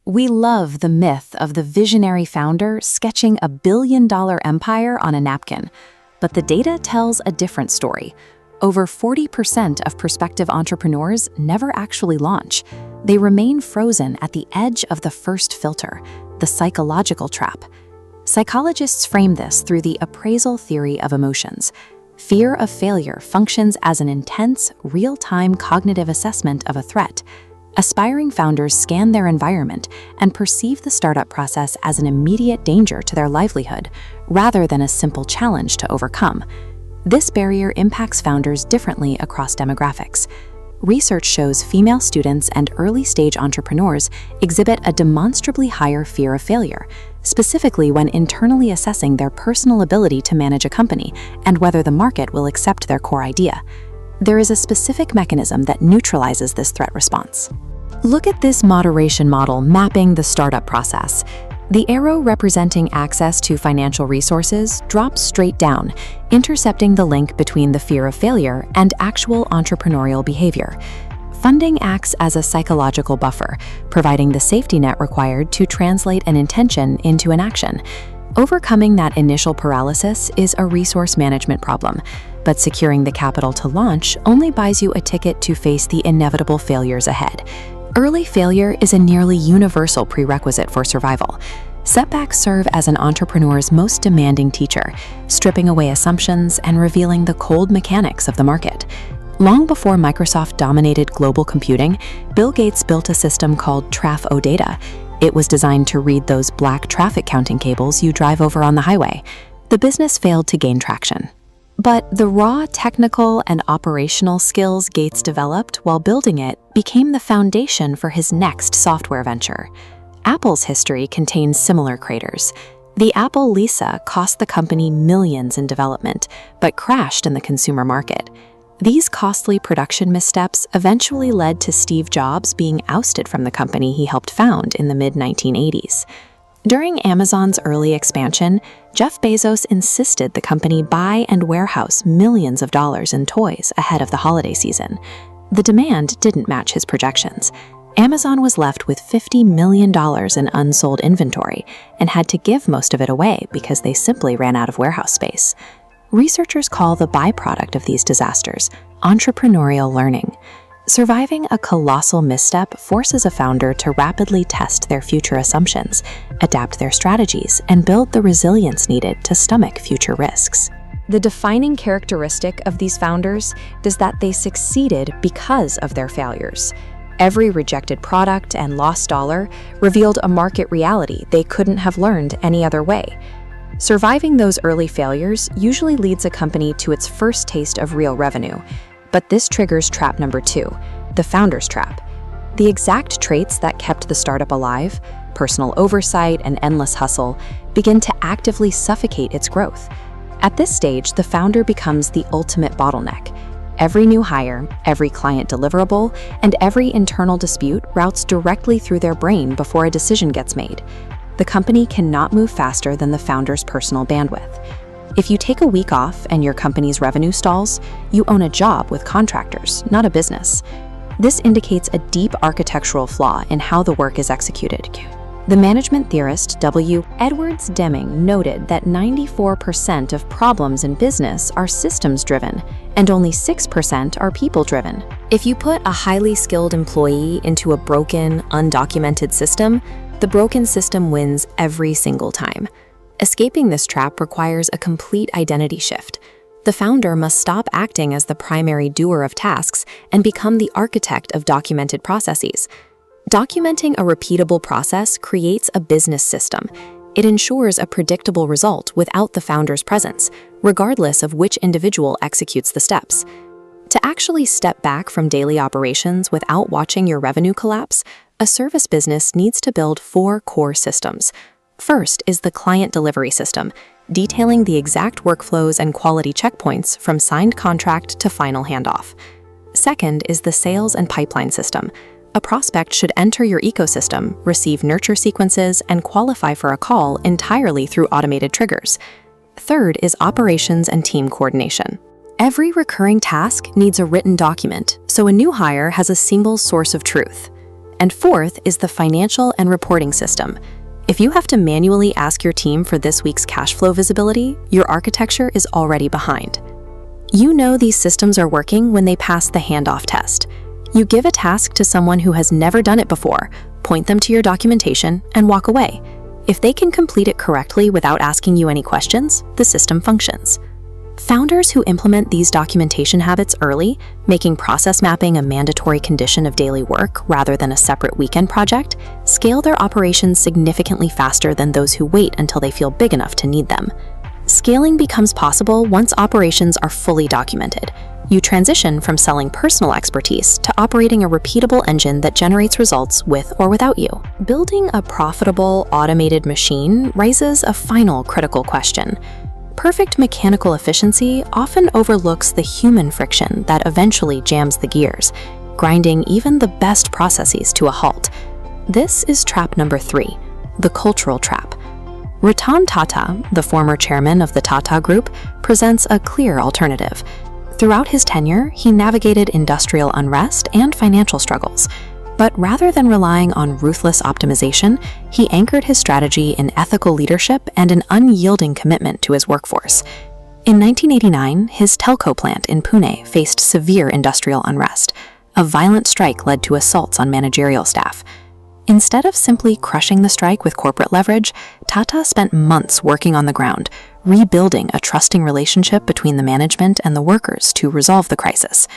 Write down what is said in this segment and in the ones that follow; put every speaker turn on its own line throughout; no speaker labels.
We love the myth of the visionary founder sketching a billion-dollar empire on a napkin. But the data tells a different story. Over 40% of prospective entrepreneurs never actually launch. They remain frozen at the edge of the first filter, the psychological trap. Psychologists frame this through the appraisal theory of emotions. Fear of failure functions as an intense, real-time cognitive assessment of a threat. Aspiring founders scan their environment and perceive the startup process as an immediate danger to their livelihood, rather than a simple challenge to overcome. This barrier impacts founders differently across demographics. Research shows female students and early-stage entrepreneurs exhibit a demonstrably higher fear of failure, specifically when internally assessing their personal ability to manage a company and whether the market will accept their core idea. There is a specific mechanism that neutralizes this threat response. Look at this moderation model mapping the startup process. The arrow representing access to financial resources drops straight down, intercepting the link between the fear of failure and actual entrepreneurial behavior. Funding acts as a psychological buffer, providing the safety net required to translate an intention into an action. Overcoming that initial paralysis is a resource management problem, but securing the capital to launch only buys you a ticket to face the inevitable failures ahead. Early failure is a nearly universal prerequisite for survival. Setbacks serve as an entrepreneur's most demanding teacher, stripping away assumptions and revealing the cold mechanics of the market. Long before Microsoft dominated global computing, Bill Gates built a system called Traf-O-Data. It was designed to read those black traffic counting cables you drive over on the highway. The business failed to gain traction. But the raw technical and operational skills Gates developed while building it became the foundation for his next software venture. Apple's history contains similar craters. The Apple Lisa cost the company millions in development, but crashed in the consumer market. These costly production missteps eventually led to Steve Jobs being ousted from the company he helped found in the mid-1980s. During Amazon's early expansion, Jeff Bezos insisted the company buy and warehouse millions of dollars in toys ahead of the holiday season. The demand didn't match his projections. Amazon was left with $50 million in unsold inventory and had to give most of it away because they simply ran out of warehouse space. Researchers call the byproduct of these disasters entrepreneurial learning. Surviving a colossal misstep forces a founder to rapidly test their future assumptions, adapt their strategies, and build the resilience needed to stomach future risks. The defining characteristic of these founders is that they succeeded because of their failures. Every rejected product and lost dollar revealed a market reality they couldn't have learned any other way. Surviving those early failures usually leads a company to its first taste of real revenue. But this triggers trap number 2, the founder's trap. The exact traits that kept the startup alive, personal oversight and endless hustle, begin to actively suffocate its growth. At this stage, the founder becomes the ultimate bottleneck. Every new hire, every client deliverable, and every internal dispute routes directly through their brain before a decision gets made. The company cannot move faster than the founder's personal bandwidth. If you take a week off and your company's revenue stalls, you own a job with contractors, not a business. This indicates a deep architectural flaw in how the work is executed. The management theorist W. Edwards Deming noted that 94% of problems in business are systems-driven, and only 6% are people-driven. If you put a highly skilled employee into a broken, undocumented system, the broken system wins every single time. Escaping this trap requires a complete identity shift. The founder must stop acting as the primary doer of tasks and become the architect of documented processes. Documenting a repeatable process creates a business system. It ensures a predictable result without the founder's presence, regardless of which individual executes the steps. To actually step back from daily operations without watching your revenue collapse, a service business needs to build 4 core systems. First is the client delivery system, detailing the exact workflows and quality checkpoints from signed contract to final handoff. Second is the sales and pipeline system. A prospect should enter your ecosystem, receive nurture sequences, and qualify for a call entirely through automated triggers. Third is operations and team coordination. Every recurring task needs a written document, so a new hire has a single source of truth. And fourth is the financial and reporting system. If you have to manually ask your team for this week's cash flow visibility, your architecture is already behind. You know these systems are working when they pass the handoff test. You give a task to someone who has never done it before, point them to your documentation, and walk away. If they can complete it correctly without asking you any questions, the system functions. Founders who implement these documentation habits early, making process mapping a mandatory condition of daily work rather than a separate weekend project, scale their operations significantly faster than those who wait until they feel big enough to need them. Scaling becomes possible once operations are fully documented. You transition from selling personal expertise to operating a repeatable engine that generates results with or without you. Building a profitable, automated machine raises a final critical question. Perfect mechanical efficiency often overlooks the human friction that eventually jams the gears, grinding even the best processes to a halt. This is trap number 3, the cultural trap. Ratan Tata, the former chairman of the Tata Group, presents a clear alternative. Throughout his tenure, he navigated industrial unrest and financial struggles. But rather than relying on ruthless optimization, he anchored his strategy in ethical leadership and an unyielding commitment to his workforce. In 1989, his telco plant in Pune faced severe industrial unrest. A violent strike led to assaults on managerial staff. Instead of simply crushing the strike with corporate leverage, Tata spent months working on the ground, rebuilding a trusting relationship between the management and the workers to resolve the crisis.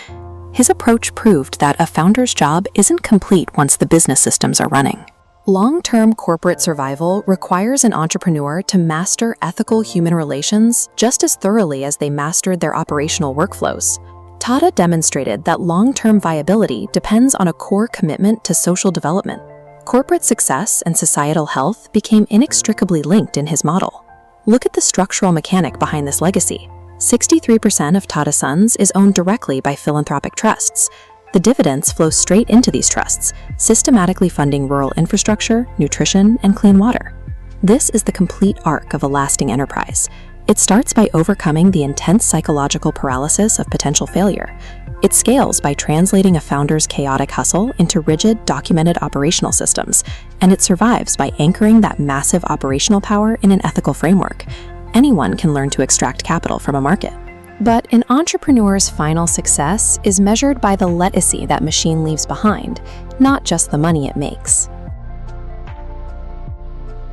His approach proved that a founder's job isn't complete once the business systems are running. Long-term corporate survival requires an entrepreneur to master ethical human relations just as thoroughly as they mastered their operational workflows. Tata demonstrated that long-term viability depends on a core commitment to social development. Corporate success and societal health became inextricably linked in his model. Look at the structural mechanic behind this legacy. 63% of Tata Sons is owned directly by philanthropic trusts. The dividends flow straight into these trusts, systematically funding rural infrastructure, nutrition, and clean water. This is the complete arc of a lasting enterprise. It starts by overcoming the intense psychological paralysis of potential failure. It scales by translating a founder's chaotic hustle into rigid, documented operational systems, and it survives by anchoring that massive operational power in an ethical framework. Anyone can learn to extract capital from a market. But an entrepreneur's final success is measured by the legacy that machine leaves behind, not just the money it makes.